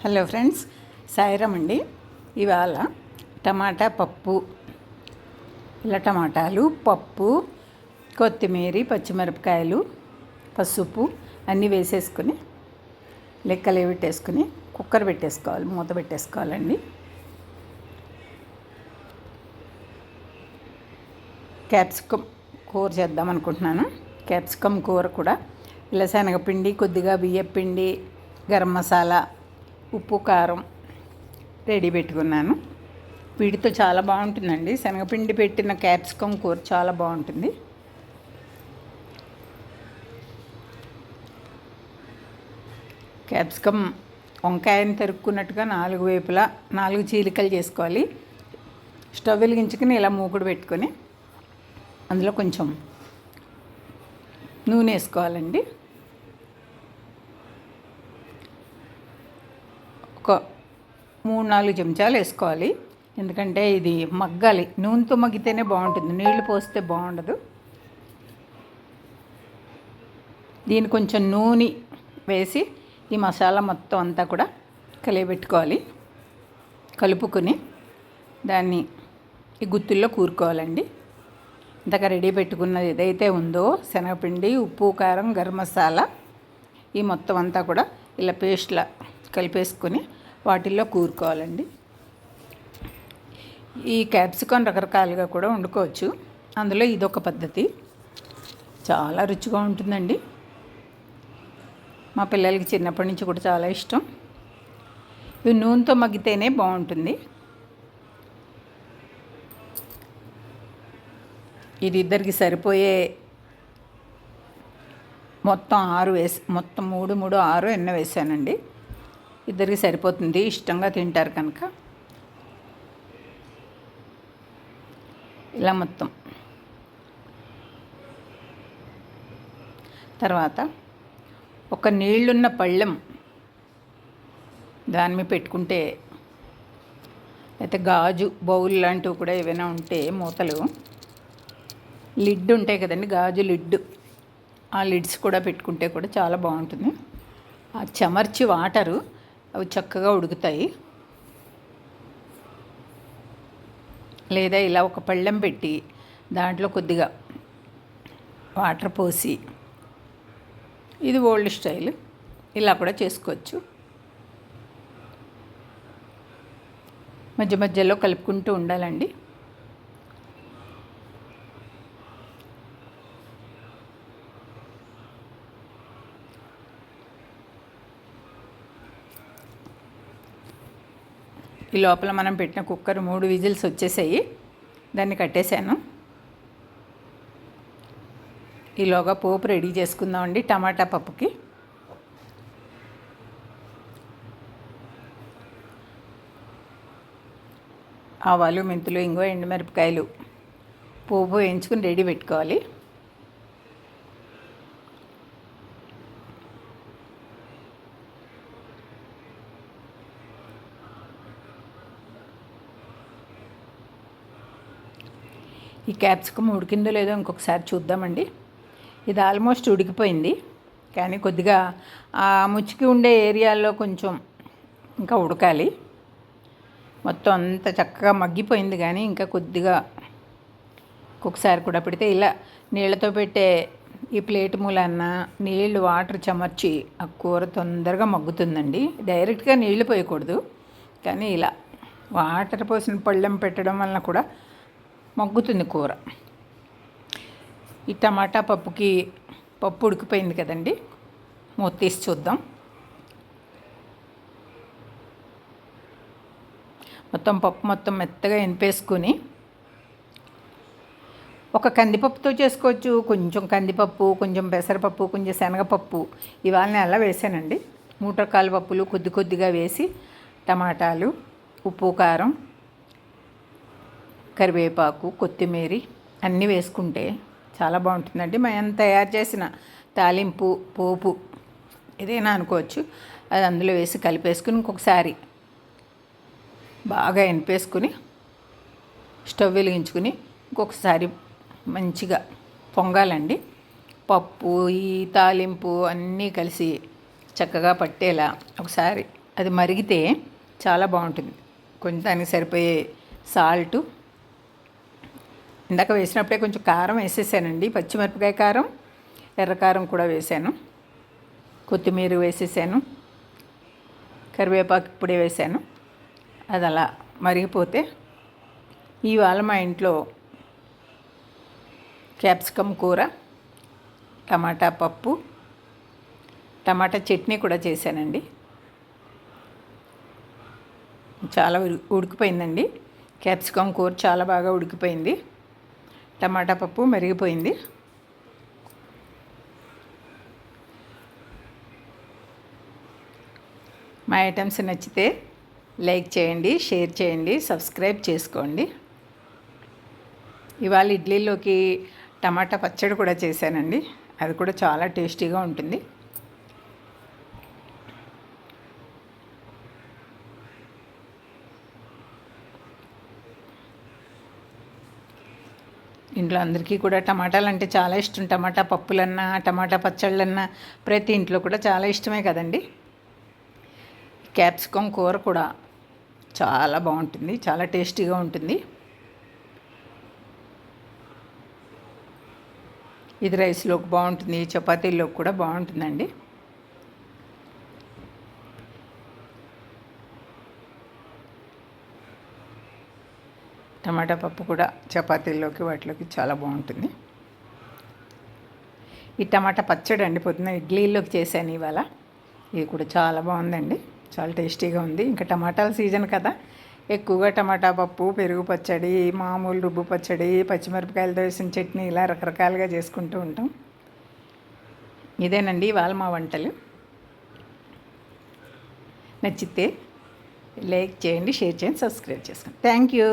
Hello friends, Sairam అండి. ఇవాళ టమాటా పప్పు, ఇలా టమాటాలు, పప్పు, కొత్తిమీర, పచ్చిమిరపకాయలు, పసుపు అన్నీ వేసేసుకుని లెక్కలు పెట్టేసుకుని కుక్కర్ పెట్టేసుకోవాలి, మూత పెట్టేసుకోవాలండి. క్యాప్సికమ్ కూర చేద్దాం అనుకుంటున్నాను. క్యాప్సికమ్ కూర కూడా ఇలా శనగపిండి, కొద్దిగా బియ్యపిండి, గరం మసాలా, ఉప్పు, కారం రెడీ పెట్టుకున్నాను. వీటితో చాలా బాగుంటుందండి. శనగపిండి పెట్టిన క్యాప్సికమ్ కూర చాలా బాగుంటుంది. క్యాప్సికమ్ వంకాయని తరుక్కున్నట్టుగా 4 వైపులా 4 చీలికలు చేసుకోవాలి. స్టవ్ వెలిగించుకుని ఇలా మూకుడు పెట్టుకొని అందులో కొంచెం నూనె వేసుకోవాలండి. ఒక 3-4 చెంచాలు వేసుకోవాలి. ఎందుకంటే ఇది మగ్గాలి. నూనెతో మగ్గితేనే బాగుంటుంది, నీళ్లు పోస్తే బాగుండదు. దీన్ని కొంచెం నూనె వేసి ఈ మసాలా మొత్తం అంతా కూడా కలియబెట్టుకోవాలి. కలుపుకొని దాన్ని ఈ గుత్తుల్లో కూరుకోవాలండి. ఇంతగా రెడీ పెట్టుకున్నది ఏదైతే ఉందో శనగపిండి, ఉప్పు, కారం, గరం మసాలా, ఈ మొత్తం అంతా కూడా ఇలా పేస్ట్లా కలిపేసుకొని వాటిల్లో కూరుకోవాలండి. ఈ క్యాప్సికమ్ రకరకాలుగా కూడా వండుకోవచ్చు. అందులో ఇదొక పద్ధతి. చాలా రుచిగా ఉంటుందండి. మా పిల్లలకి చిన్నప్పటి నుంచి కూడా చాలా ఇష్టం. ఇవి నూనెతో మగ్గితేనే బాగుంటుంది. ఇది ఇద్దరికి సరిపోయే మొత్తం 6 వేసి, మొత్తం 3, 3, 6 ఎన్నో వేసానండి. ఇద్దరికి సరిపోతుంది, ఇష్టంగా తింటారు కనుక. ఇలా మొత్తం తర్వాత ఒక నీళ్లున్న పళ్ళెం దాని మీద పెట్టుకుంటే, అయితే గాజు బౌల్ లాంటివి కూడా ఏవైనా ఉంటే మూతలు, లిడ్ ఉంటాయి కదండి, గాజు లిడ్, ఆ లిడ్స్ కూడా పెట్టుకుంటే కూడా చాలా బాగుంటుంది. ఆ చెమర్చి వాటరు అవి చక్కగా ఉడుకుతాయి. లేదా ఇలా ఒక పళ్ళెం పెట్టి దాంట్లో కొద్దిగా వాటర్ పోసి, ఇది ఓల్డ్ స్టైల్, ఇలా కూడా చేసుకోవచ్చు. మధ్య మధ్యలో కలుపుకుంటూ ఉండాలండి. ఈ లోపల మనం పెట్టిన కుక్కర్ 3 విజిల్స్ వచ్చేసాయి. దాన్ని కట్టేశాను. ఈలోగా పోపు రెడీ చేసుకుందామండి. టమాటా పప్పుకి ఆవాలు, మెంతులు, ఇంగువ, ఎండుమిరపకాయలు పోపు వేయించుకుని రెడీ పెట్టుకోవాలి. ఈ క్యాప్సికమ్ ఉడికిందో లేదో ఇంకొకసారి చూద్దామండి. ఇది ఆల్మోస్ట్ ఉడికిపోయింది, కానీ కొద్దిగా ఆ ముచ్చికి ఉండే ఏరియాలో కొంచెం ఇంకా ఉడకాలి. మొత్తం అంతా చక్కగా మగ్గిపోయింది, కానీ ఇంకా కొద్దిగా ఒక్కొక్కసారి కూడా పెడితే ఇలా నీళ్ళతో పెట్టే ఈ ప్లేట్ మూలన్న నీళ్ళు వాటర్ చెమర్చి ఆ కూర తొందరగా మగ్గుతుందండి. డైరెక్ట్గా నీళ్లు పోయకూడదు, కానీ ఇలా వాటర్ పోసిన పళ్ళెం పెట్టడం వలన కూడా మగ్గుతుంది కూర. ఈ టమాటా పప్పుకి పప్పు ఉడికిపోయింది కదండి, మూత తీసి చూద్దాం. పప్పు మొత్తం మెత్తగా ఎనిపేసుకుని, ఒక కందిపప్పుతో చేసుకోవచ్చు. కొంచెం కందిపప్పు, కొంచెం పెసరపప్పు, కొంచెం శనగపప్పు, ఇవాళ అలా వేసానండి. 3 రకాల పప్పులు కొద్ది కొద్దిగా వేసి, టమాటాలు, ఉప్పు, కారం, కరివేపాకు, కొత్తిమీర అన్నీ వేసుకుంటే చాలా బాగుంటుందండి. మనం తయారు చేసిన తాలింపు, పోపు ఏదైనా అనుకోవచ్చు, అది అందులో వేసి కలిపేసుకుని ఇంకొకసారి బాగా ఎనిపేసుకుని స్టవ్ వెలిగించుకుని ఇంకొకసారి మంచిగా పొంగాలండి. పప్పు, ఈ తాలింపు అన్నీ కలిసి చక్కగా పట్టేలా ఒకసారి అది మరిగితే చాలా బాగుంటుంది. కొంచెం దానికి సరిపోయే సాల్టు, ఇందాక వేసినప్పుడే కొంచెం కారం వేసేసానండి, పచ్చిమిరపకాయ కారం, ఎర్రకారం కూడా వేసాను, కొత్తిమీర వేసేసాను, కరివేపాకు ఇప్పుడే వేసాను. అది అలా మరిగిపోతే ఇవాళ మా ఇంట్లో క్యాప్సికమ్ కూర, టమాటా పప్పు, టమాటా చట్నీ కూడా చేశానండి. చాలా ఉడికిపోయిందండి. క్యాప్సికమ్ కూర చాలా బాగా ఉడికిపోయింది. టమాటా పప్పు మరిగిపోయింది. మా ఐటమ్స్ నచ్చితే లైక్ చేయండి, షేర్ చేయండి, సబ్స్క్రైబ్ చేసుకోండి. ఇవాళ ఇడ్లీలోకి టమాటా పచ్చడి కూడా చేశానండి. అది కూడా చాలా టేస్టీగా ఉంటుంది. ఇంట్లో అందరికీ కూడా టమాటాలు అంటే చాలా ఇష్టం. టమాటా పప్పులన్నా, టమాటా పచ్చళ్ళన్నా ప్రతి ఇంట్లో కూడా చాలా ఇష్టమే కదండి. క్యాప్సికమ్ కూర కూడా చాలా బాగుంటుంది, చాలా టేస్టీగా ఉంటుంది. ఇది రైస్లోకి బాగుంటుంది, చపాతీల్లోకి కూడా బాగుంటుందండి. టమాటా పప్పు కూడా చపాతీల్లోకి వాటిలోకి చాలా బాగుంటుంది. ఈ టమాటా పచ్చడి అండి పొద్దున్న ఇడ్లీలోకి చేశాను ఇవాళ. ఇది కూడా చాలా బాగుందండి, చాలా టేస్టీగా ఉంది. ఇంకా టమాటాల సీజన్ కదా, ఎక్కువగా టమాటా పప్పు, పెరుగు పచ్చడి, మామూలు రుబ్బు పచ్చడి, పచ్చిమిరపకాయలతో వేసిన చట్నీ, ఇలా రకరకాలుగా చేసుకుంటూ ఉంటాం. ఇదేనండి ఇవాళ మా వంటలు. నచ్చితే లైక్ చేయండి, షేర్ చేయండి, సబ్స్క్రైబ్ చేసుకోండి. Thank you.